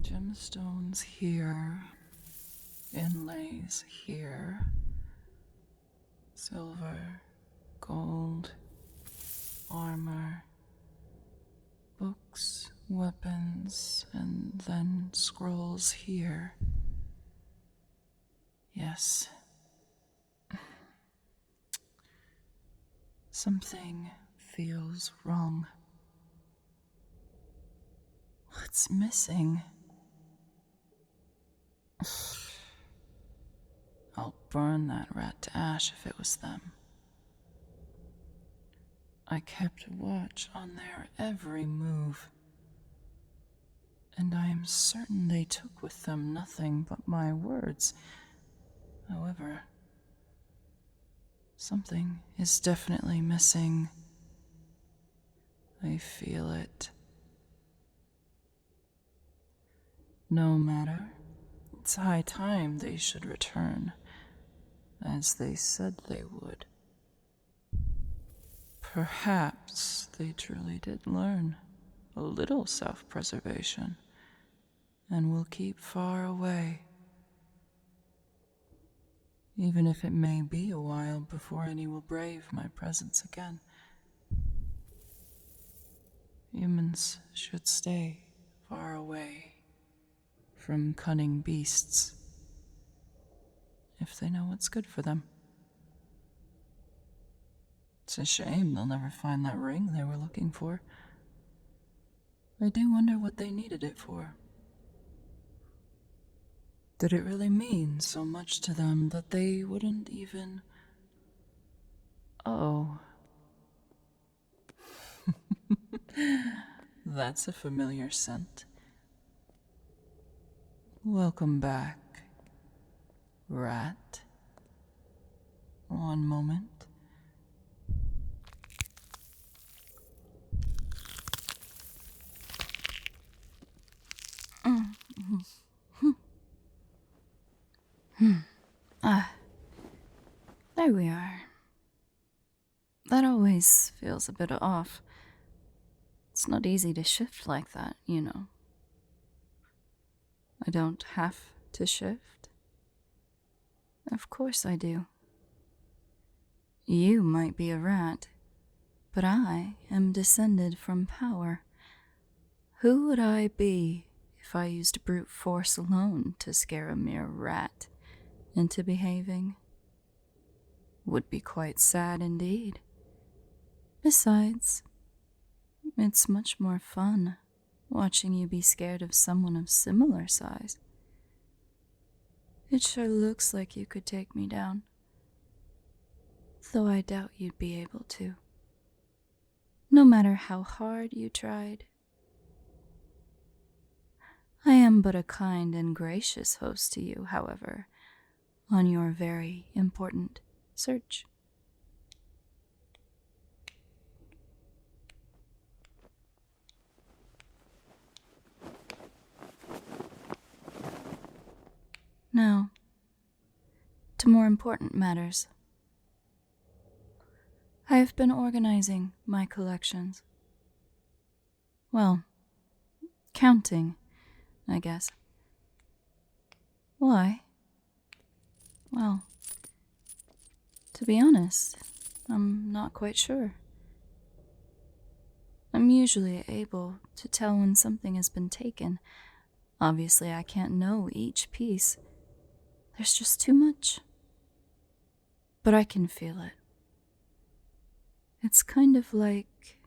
Gemstones here, inlays here, silver, gold, armor, books, weapons, and then scrolls here. Yes. Something feels wrong. What's missing? I'll burn that rat to ash if it was them. I kept watch on their every move, and I am certain they took with them nothing but my words. However, something is definitely missing. I feel it. No matter, it's high time they should return, as they said they would. Perhaps they truly did learn a little self-preservation, and will keep far away. Even if it may be a while before any will brave my presence again. Humans should stay far away from cunning beasts, if they know what's good for them. It's a shame they'll never find that ring they were looking for. I do wonder what they needed it for. Did it really mean so much to them that they wouldn't even... Oh. That's a familiar scent. Welcome back, rat. One moment. There we are. That always feels a bit off. It's not easy to shift like that, you know. I don't have to shift. Of course I do. You might be a rat, but I am descended from power. Who would I be if I used brute force alone to scare a mere rat into behaving? Would be quite sad indeed. Besides, it's much more fun watching you be scared of someone of similar size. It sure looks like you could take me down, though I doubt you'd be able to. No matter how hard you tried. I am but a kind and gracious host to you, however, on your very important search. Now, to more important matters. I have been organizing my collections. Well, counting, I guess. Why? Well, to be honest, I'm not quite sure. I'm usually able to tell when something has been taken. Obviously, I can't know each piece. There's just too much. But I can feel it. It's kind of like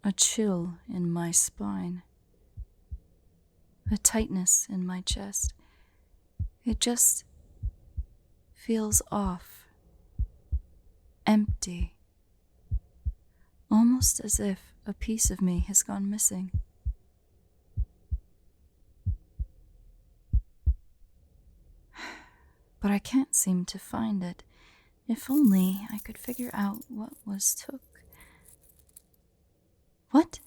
a chill in my spine, a tightness in my chest. It just feels off, empty, almost as if a piece of me has gone missing. But I can't seem to find it. If only I could figure out what was took. What?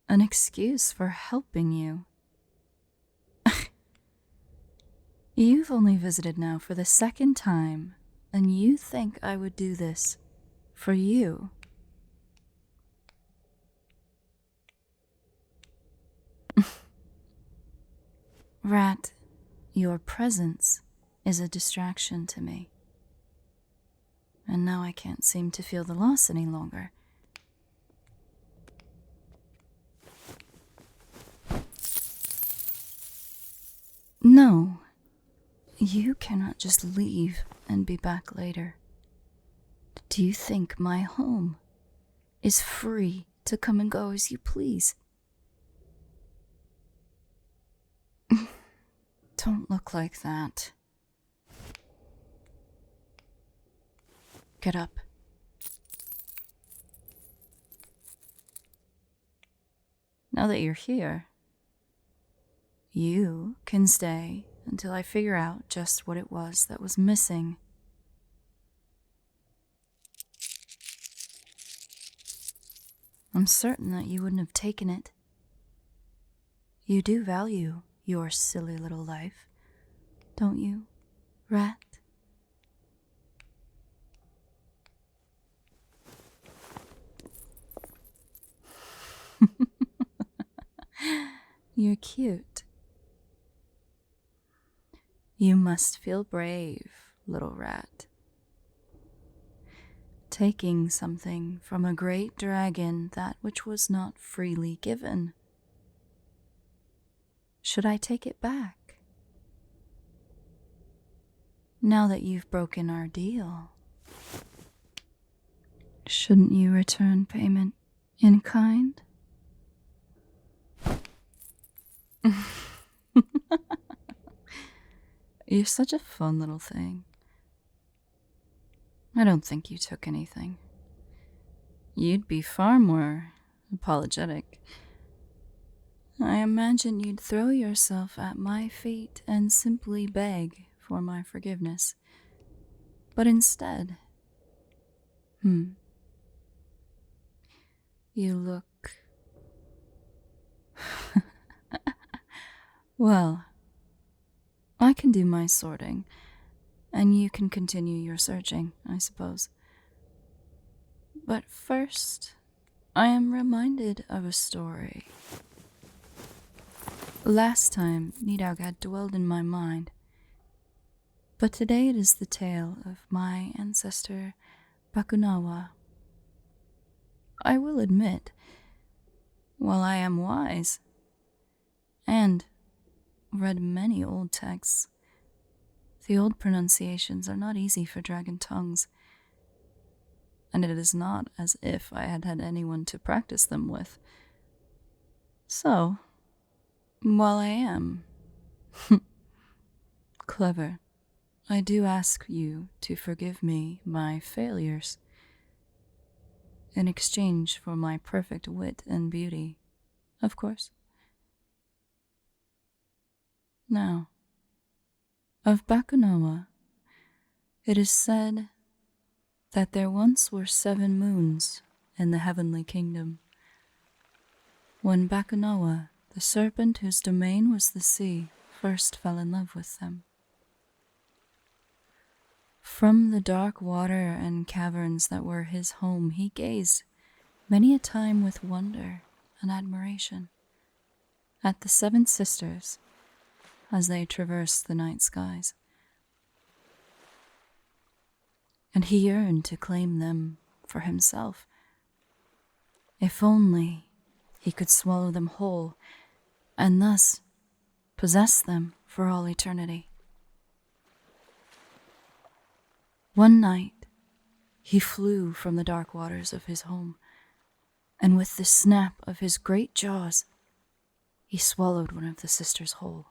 An excuse for helping you. You've only visited now for the second time, and you think I would do this for you? Rat, your presence is a distraction to me. And now I can't seem to feel the loss any longer. No, you cannot just leave and be back later. Do you think my home is free to come and go as you please? Don't look like that. Get up. Now that you're here, you can stay until I figure out just what it was that was missing. I'm certain that you wouldn't have taken it. You do value your silly little life, don't you, Rat? You're cute. You must feel brave, little rat. Taking something from a great dragon, that which was not freely given. Should I take it back? Now that you've broken our deal, shouldn't you return payment in kind? You're such a fun little thing. I don't think you took anything. You'd be far more apologetic. I imagine you'd throw yourself at my feet and simply beg for my forgiveness. But instead, you look... Well, I can do my sorting, and you can continue your searching, I suppose. But first, I am reminded of a story. Last time, Nidhogg had dwelled in my mind, but today it is the tale of my ancestor, Bakunawa. I will admit, while I am wise, and read many old texts, the old pronunciations are not easy for dragon tongues, and it is not as if I had had anyone to practice them with. So, while I am clever, I do ask you to forgive me my failures in exchange for my perfect wit and beauty, of course. Now, of Bakunawa, it is said that there once were 7 moons in the heavenly kingdom. When Bakunawa, the serpent whose domain was the sea, first fell in love with them. From the dark water and caverns that were his home, he gazed many a time with wonder and admiration at the 7 sisters as they traversed the night skies. And he yearned to claim them for himself. If only he could swallow them whole, and thus possess them for all eternity. One night, he flew from the dark waters of his home, and with the snap of his great jaws, he swallowed one of the sisters whole.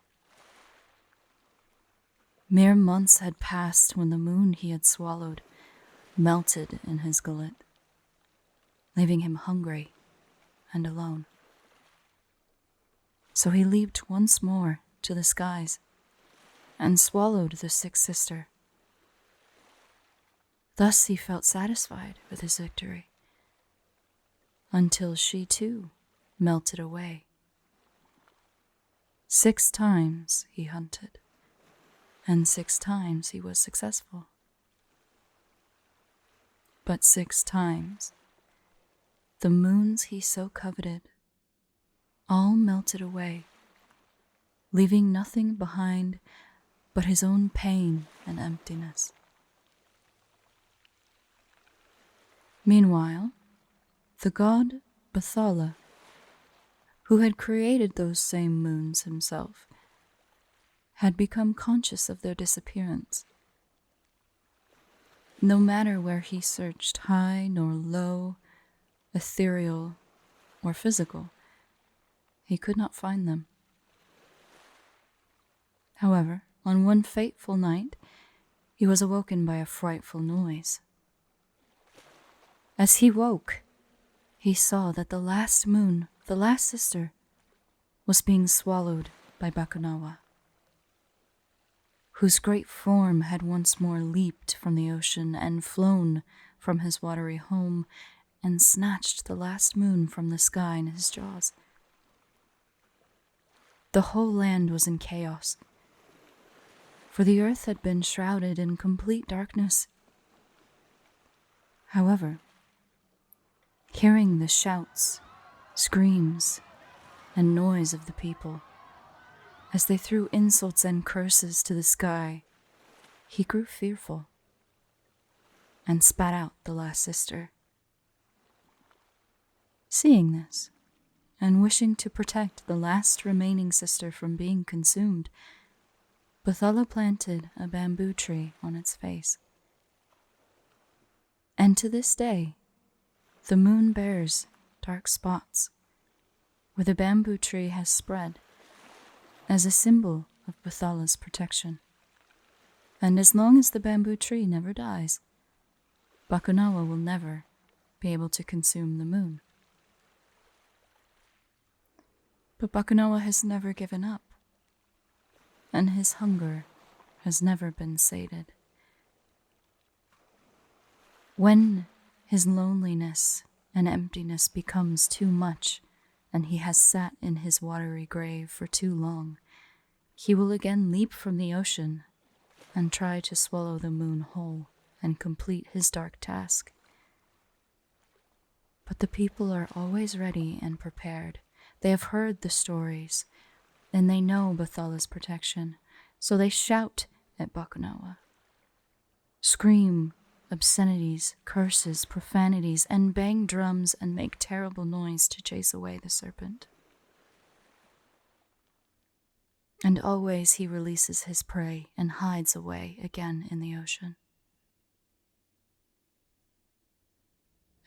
Mere months had passed when the moon he had swallowed melted in his gullet, leaving him hungry and alone. So he leaped once more to the skies and swallowed the 6th sister. Thus he felt satisfied with his victory, until she too melted away. 6 times he hunted, and 6 times he was successful. But 6 times, the moons he so coveted all melted away, leaving nothing behind but his own pain and emptiness. Meanwhile, the god Bathala, who had created those same moons himself, had become conscious of their disappearance. No matter where he searched, high nor low, ethereal or physical, he could not find them. However, on one fateful night, he was awoken by a frightful noise. As he woke, he saw that the last moon, the last sister, was being swallowed by Bakunawa, whose great form had once more leaped from the ocean and flown from his watery home and snatched the last moon from the sky in his jaws. The whole land was in chaos, for the earth had been shrouded in complete darkness. However, hearing the shouts, screams, and noise of the people, as they threw insults and curses to the sky, he grew fearful and spat out the last sister. Seeing this, and wishing to protect the last remaining sister from being consumed, Bathala planted a bamboo tree on its face. And to this day, the moon bears dark spots where the bamboo tree has spread as a symbol of Bathala's protection. And as long as the bamboo tree never dies, Bakunawa will never be able to consume the moon. But Bakunawa has never given up, and his hunger has never been sated. When his loneliness and emptiness becomes too much, and he has sat in his watery grave for too long, he will again leap from the ocean and try to swallow the moon whole and complete his dark task. But the people are always ready and prepared. They have heard the stories, and they know Bathala's protection, so they shout at Bakunawa, scream obscenities, curses, profanities, and bang drums and make terrible noise to chase away the serpent. And always he releases his prey and hides away again in the ocean.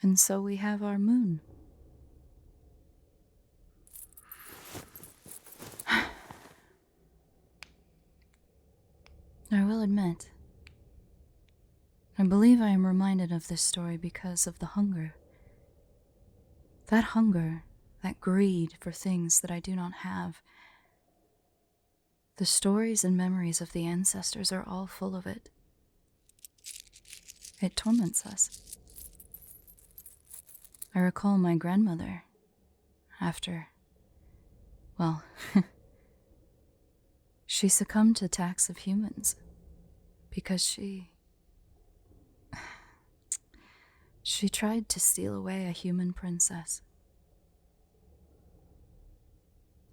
And so we have our moon. I will admit, I believe I am reminded of this story because of the hunger. That hunger, that greed for things that I do not have. The stories and memories of the ancestors are all full of it. It torments us. I recall my grandmother after, well, she succumbed to attacks of humans because she tried to steal away a human princess.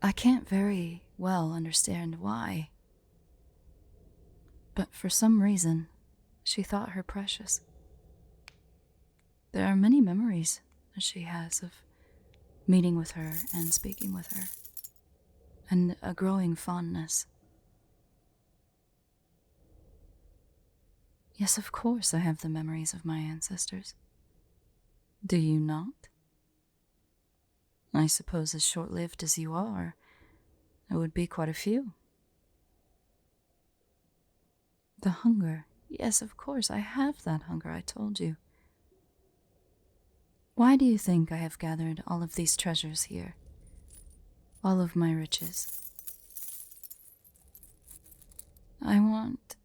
I can't very well understand why, but for some reason, she thought her precious. There are many memories that she has of meeting with her and speaking with her, and a growing fondness. Yes, of course I have the memories of my ancestors. Do you not? I suppose as short-lived as you are, it would be quite a few. The hunger. Yes, of course, I have that hunger, I told you. Why do you think I have gathered all of these treasures here? All of my riches. I want...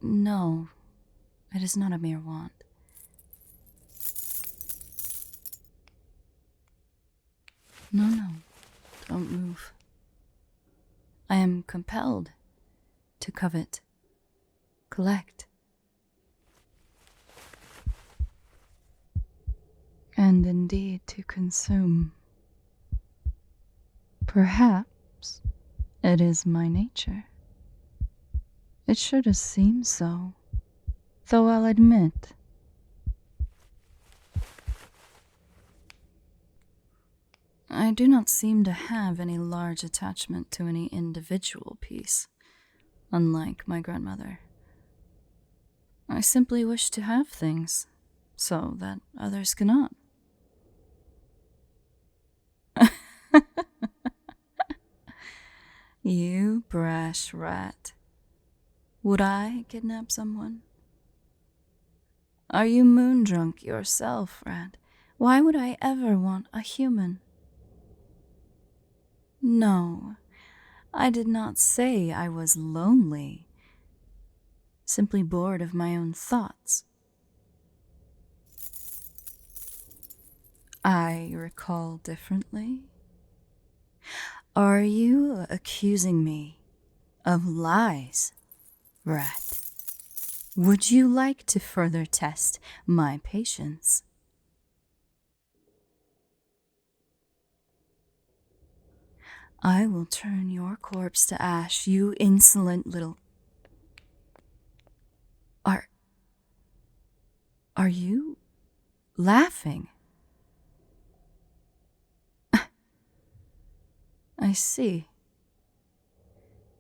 No, it is not a mere want. No, don't move. I am compelled to covet, collect, and indeed to consume. Perhaps it is my nature. It should have seemed so, though I'll admit I do not seem to have any large attachment to any individual piece, unlike my grandmother. I simply wish to have things, so that others cannot. You brash rat. Would I kidnap someone? Are you moon drunk yourself, rat? Why would I ever want a human? No, I did not say I was lonely. Simply bored of my own thoughts. I recall differently. Are you accusing me of lies, rat? Would you like to further test my patience? I will turn your corpse to ash, you insolent little... Are you laughing? I see.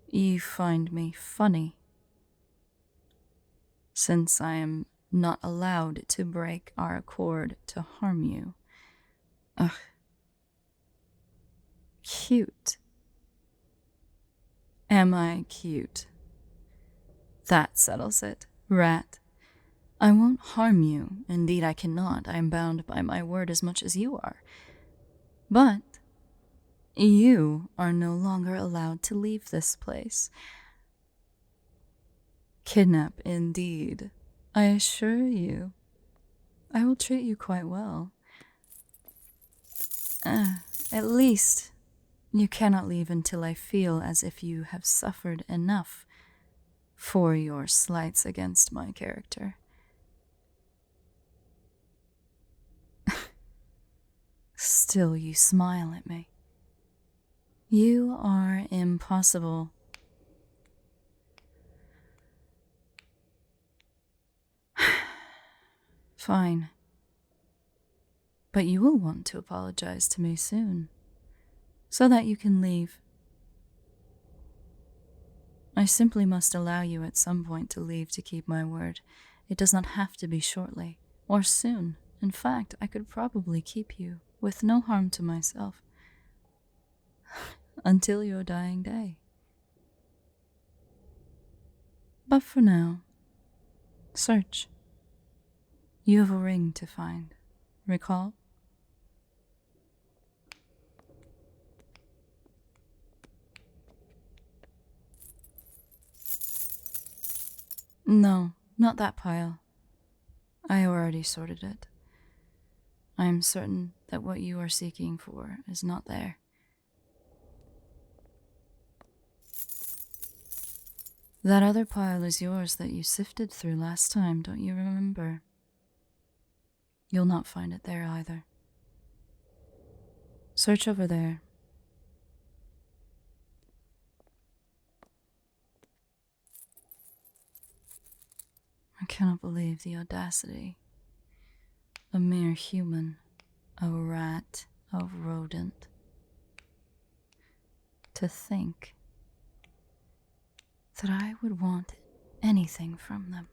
You find me funny. Since I am not allowed to break our accord to harm you. Ugh. Cute. Am I cute? That settles it, rat. I won't harm you. Indeed, I cannot. I am bound by my word as much as you are. But you are no longer allowed to leave this place. Kidnap, indeed. I assure you, I will treat you quite well. At least, you cannot leave until I feel as if you have suffered enough for your slights against my character. Still you smile at me. You are impossible. Fine. But you will want to apologize to me soon, so that you can leave. I simply must allow you at some point to leave to keep my word. It does not have to be shortly, or soon. In fact, I could probably keep you, with no harm to myself, until your dying day. But for now, search. You have a ring to find. Recall? No, not that pile. I already sorted it. I am certain that what you are seeking for is not there. That other pile is yours that you sifted through last time, don't you remember? You'll not find it there either. Search over there. I cannot believe the audacity. A mere human, a rat, a rodent. To think that I would want anything from them.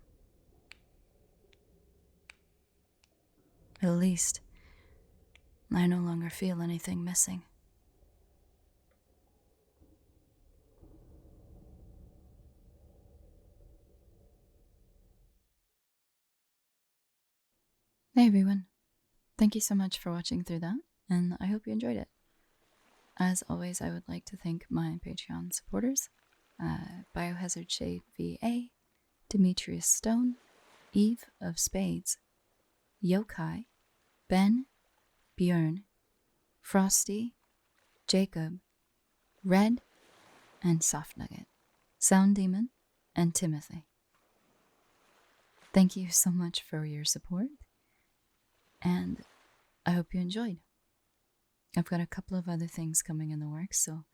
At least, I no longer feel anything missing. Hey everyone, thank you so much for watching through that, and I hope you enjoyed it. As always, I would like to thank my Patreon supporters, Biohazard Shade VA, Demetrius Stone, Eve of Spades, Yokai, Ben, Björn, Frosty, Jacob, Red, and Soft Nugget, Sound Demon, and Timothy. Thank you so much for your support, and I hope you enjoyed. I've got a couple of other things coming in the works, so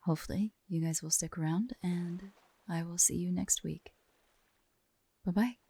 hopefully you guys will stick around, and I will see you next week. Bye-bye.